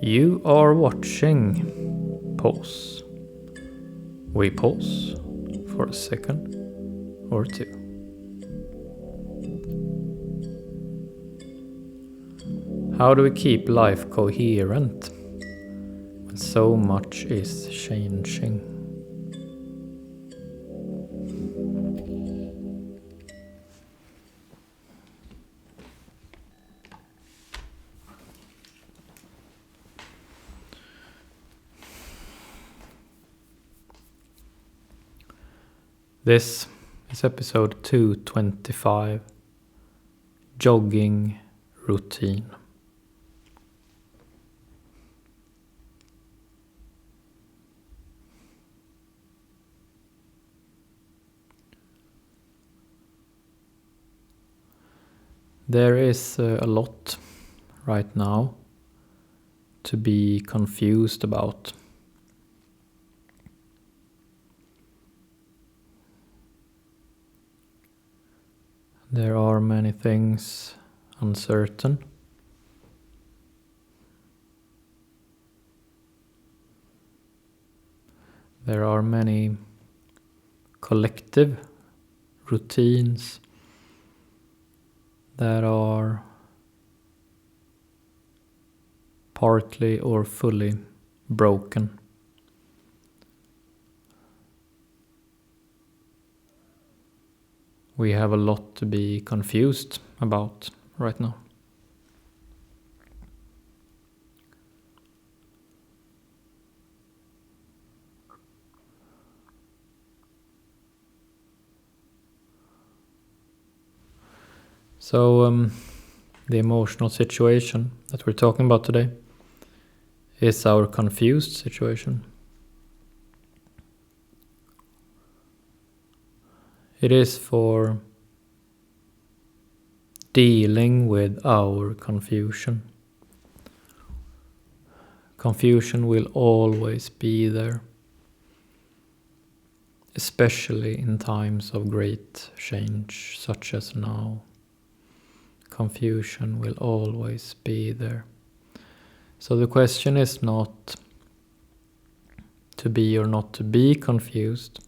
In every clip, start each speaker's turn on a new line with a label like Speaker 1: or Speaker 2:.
Speaker 1: You are watching. Pause. We pause for a second or two. How do we keep life coherent when so much is changing? This is episode 225, Jogging Routine. There is a lot right now to be confused about. There are many things uncertain. There are many collective routines that are partly or fully broken. We have a lot to be confused about right now. So, the emotional situation that we're talking about today is our confused situation. It is for dealing with our confusion. Confusion will always be there, especially in times of great change, such as now. Confusion will always be there. So the question is not to be or not to be confused.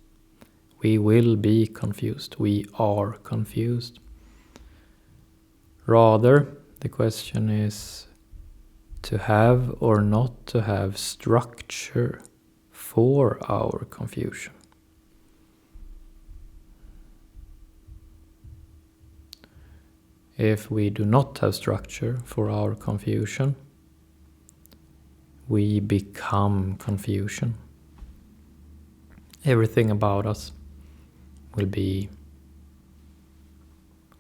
Speaker 1: We will be confused. We are confused. Rather, the question is to have or not to have structure for our confusion. If we do not have structure for our confusion, we become confusion. Everything about us will be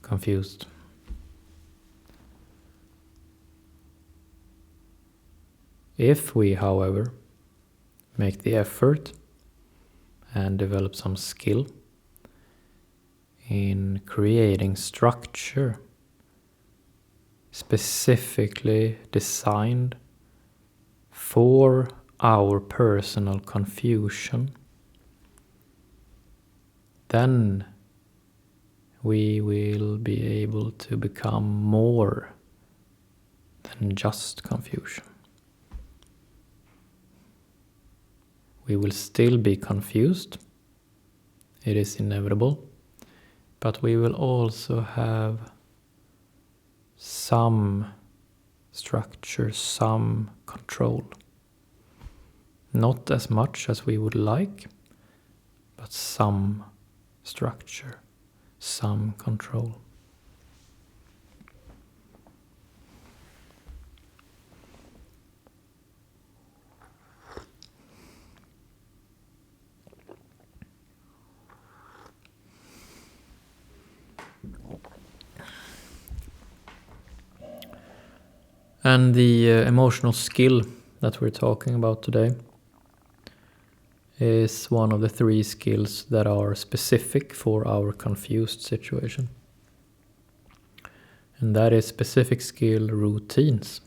Speaker 1: confused. If we, however, make the effort and develop some skill in creating structure specifically designed for our personal confusion, then we will be able to become more than just confusion. We will still be confused. It is inevitable. But we will also have some structure, some control. Not as much as we would like, but some structure, some control. And the emotional skill that we're talking about today is one of the 3 skills that are specific for our confused situation. And that is specific skill routines.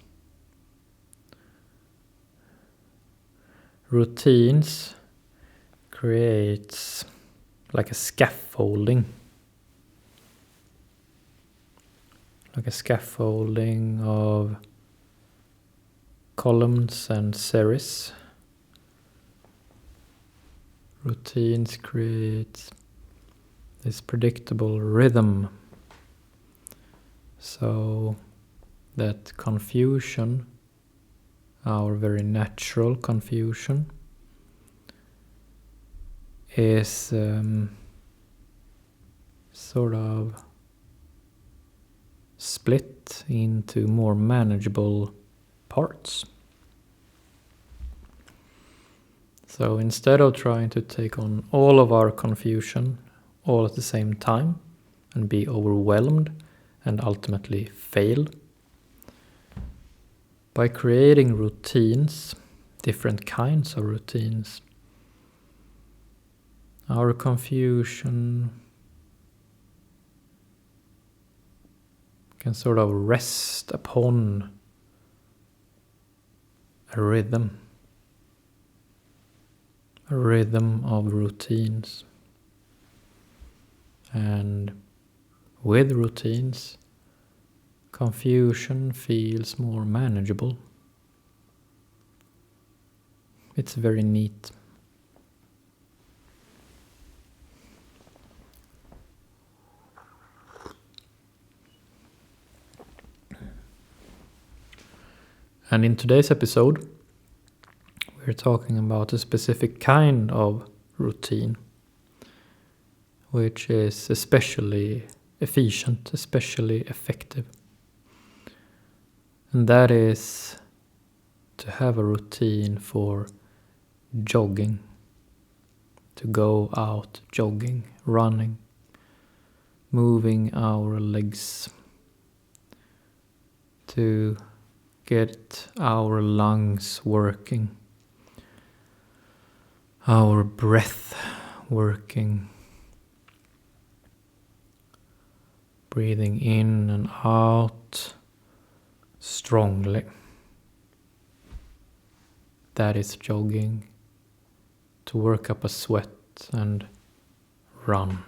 Speaker 1: Routines creates like a scaffolding. Like a scaffolding of columns and series. Routines create this predictable rhythm, so that confusion, our very natural confusion, is sort of split into more manageable parts. So instead of trying to take on all of our confusion all at the same time and be overwhelmed and ultimately fail, by creating routines, different kinds of routines, our confusion can sort of rest upon a rhythm of routines. And with routines, confusion feels more manageable. It's very neat. And in today's episode, we're talking about a specific kind of routine, which is especially efficient, especially effective. And that is to have a routine for jogging, to go out jogging, running, moving our legs, to get our lungs working, our breath working, breathing in and out strongly. That is jogging, to work up a sweat and run.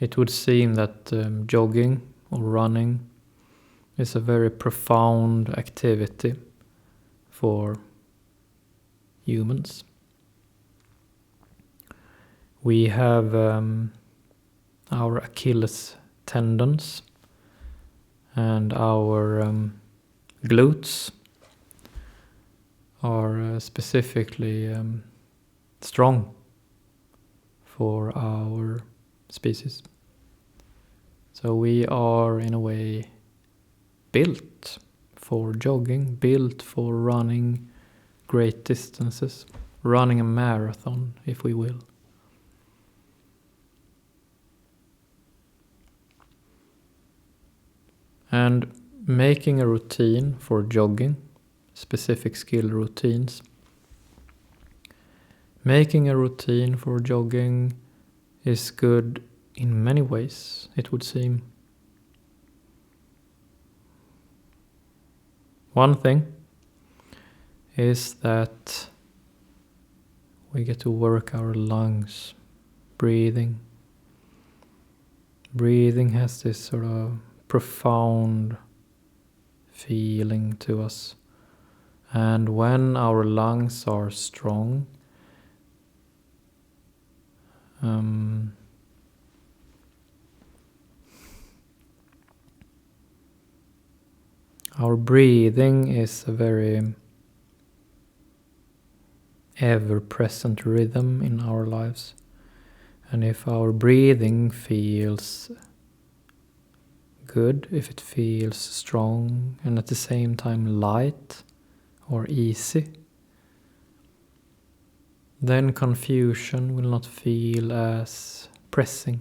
Speaker 1: It would seem that jogging or running is a very profound activity for humans. We have our Achilles tendons and our glutes are specifically strong for our species. So we are in a way built for jogging, built for running great distances, running a marathon, if we will. And making a routine for jogging, specific skill routines, making a routine for jogging is good in many ways, it would seem. One thing is that we get to work our lungs, breathing. Breathing has this sort of profound feeling to us. And when our lungs are strong, our breathing is a very ever-present rhythm in our lives. And if our breathing feels good, if it feels strong and at the same time light or easy, then confusion will not feel as pressing.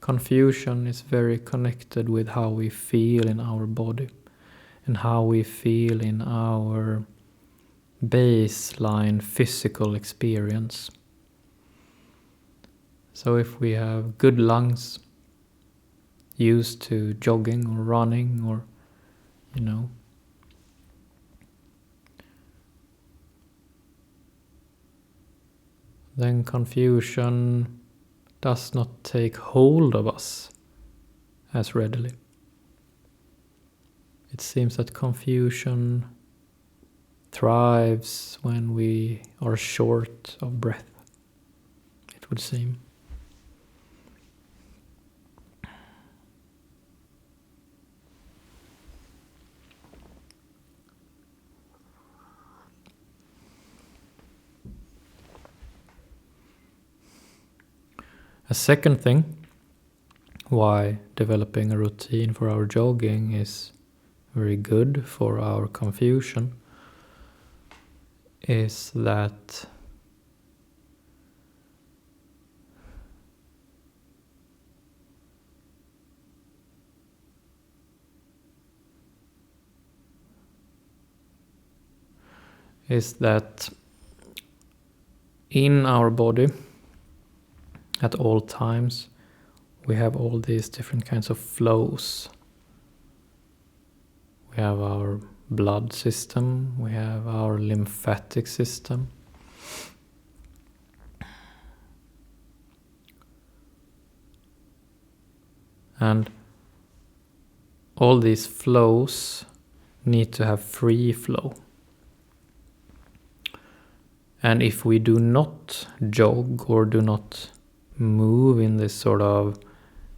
Speaker 1: Confusion is very connected with how we feel in our body and how we feel in our baseline physical experience. So if we have good lungs, used to jogging or running or, then confusion does not take hold of us as readily. It seems that confusion thrives when we are short of breath, it would seem. A second thing why developing a routine for our jogging is very good for our confusion is that in our body at all times we have all these different kinds of flows. We have our blood system, we have our lymphatic system. And all these flows need to have free flow. And if we do not jog or do not move in this sort of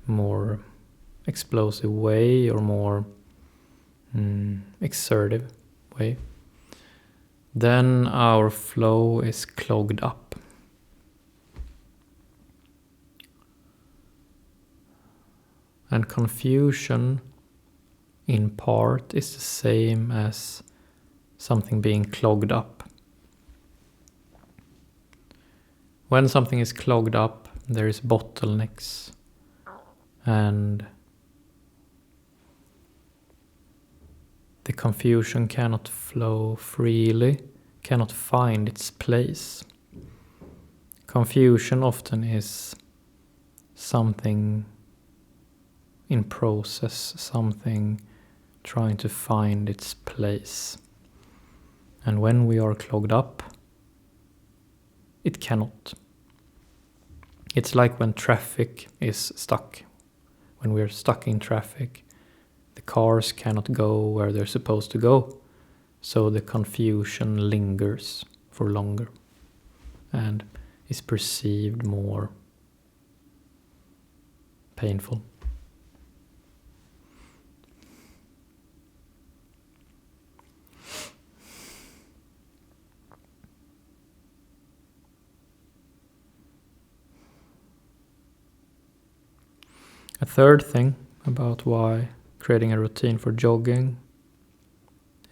Speaker 1: more explosive way or more exertive way, then our flow is clogged up. And confusion in part is the same as something being clogged up. When something is clogged up, there is bottlenecks, and the confusion cannot flow freely, cannot find its place. Confusion often is something in process, something trying to find its place. And when we are clogged up, it cannot. It's like when traffic is stuck. When we're stuck in traffic, the cars cannot go where they're supposed to go. So the confusion lingers for longer and is perceived more painful. A third thing about why creating a routine for jogging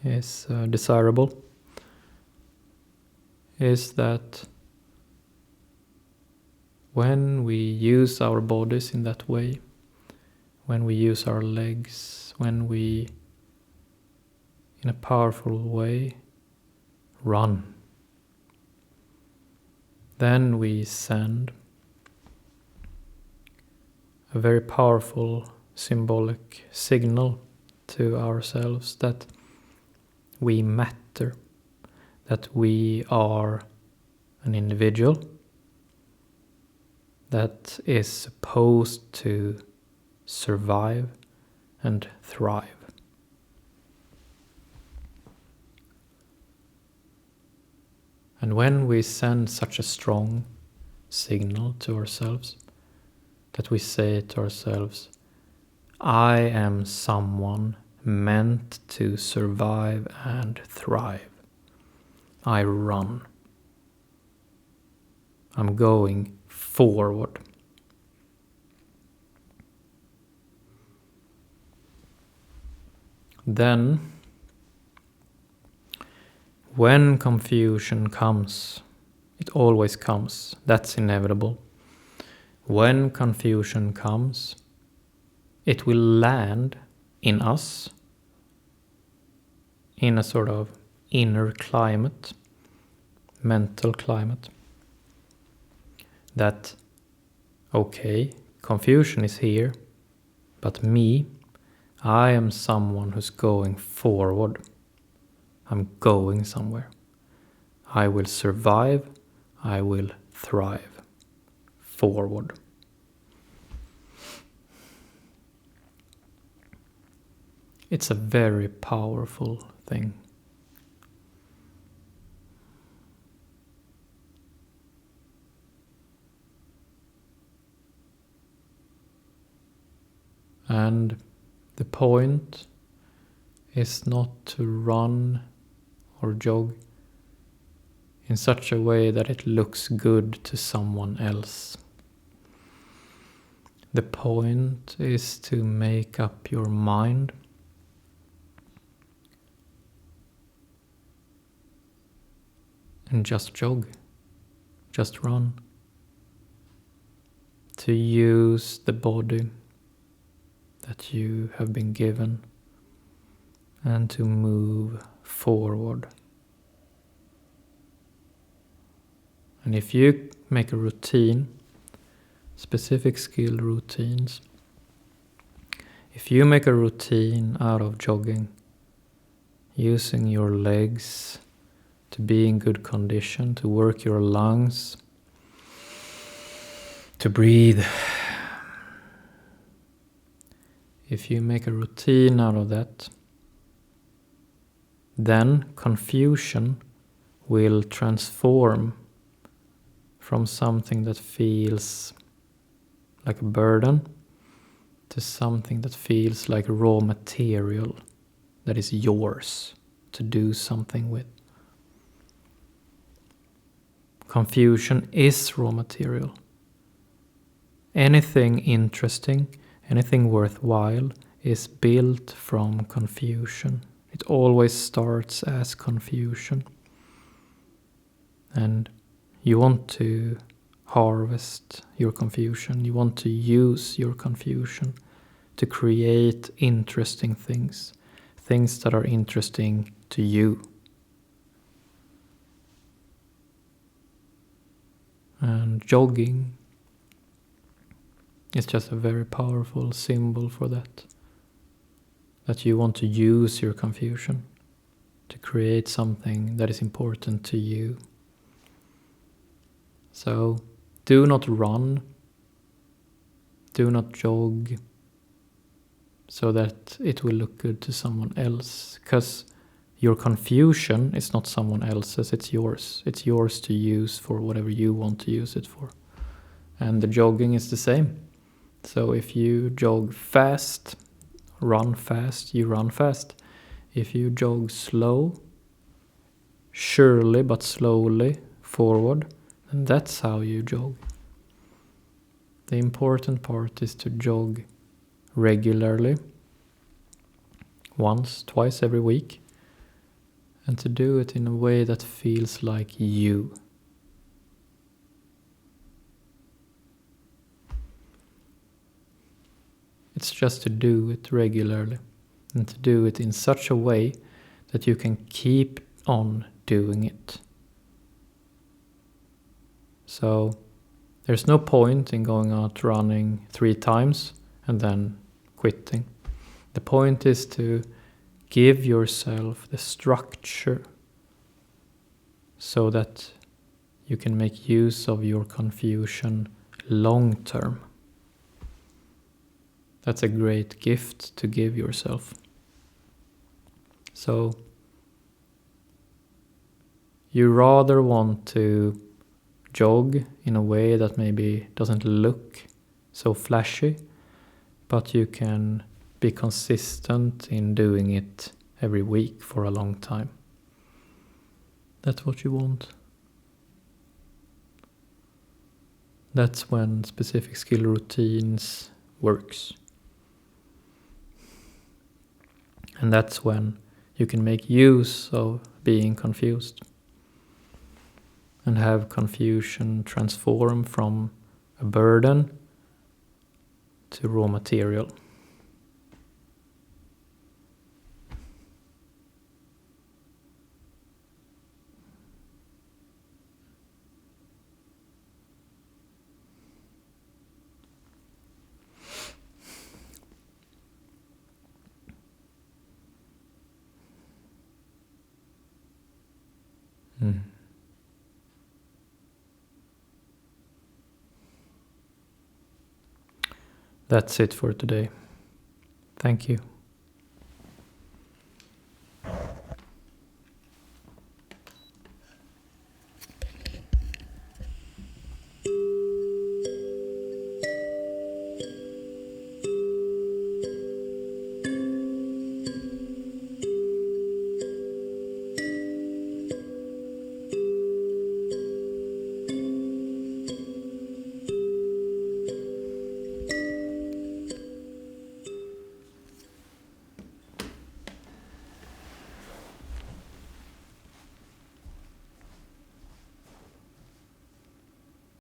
Speaker 1: is desirable is that when we use our bodies in that way, when we use our legs, when we, in a powerful way, run, then we send a very powerful symbolic signal to ourselves that we matter, that we are an individual that is supposed to survive and thrive. And when we send such a strong signal to ourselves, that we say to ourselves, I am someone meant to survive and thrive. I run. I'm going forward. Then, when confusion comes, it always comes, that's inevitable. When confusion comes, it will land in us in a sort of inner climate, mental climate, that, okay, confusion is here, but me, I am someone who's going forward. I'm going somewhere. I will survive, I will thrive forward. It's a very powerful thing. And the point is not to run or jog in such a way that it looks good to someone else. The point is to make up your mind and just jog, just run. To use the body that you have been given and to move forward. And if you make a routine, specific skill routines, if you make a routine out of jogging, using your legs to be in good condition, to work your lungs, to breathe, if you make a routine out of that, then confusion will transform from something that feels like a burden to something that feels like raw material that is yours to do something with. Confusion is raw material. Anything interesting, anything worthwhile is built from confusion. It always starts as confusion. And you want to harvest your confusion. You want to use your confusion to create interesting things. Things that are interesting to you. And jogging is just a very powerful symbol for that. That you want to use your confusion to create something that is important to you. So do not run, do not jog so that it will look good to someone else. Because your confusion is not someone else's, it's yours. It's yours to use for whatever you want to use it for. And the jogging is the same. So if you jog fast, run fast, you run fast. If you jog slow, surely but slowly forward, and that's how you jog. The important part is to jog regularly, once, twice every week, and to do it in a way that feels like you. It's just to do it regularly and to do it in such a way that you can keep on doing it. So there's no point in going out running 3 times and then quitting. The point is to give yourself the structure so that you can make use of your confusion long term. That's a great gift to give yourself. So you rather want to jog in a way that maybe doesn't look so flashy, but you can be consistent in doing it every week for a long time. That's what you want. That's when specific skill routines works. And that's when you can make use of being confused and have confusion transform from a burden to raw material. That's it for today. Thank you.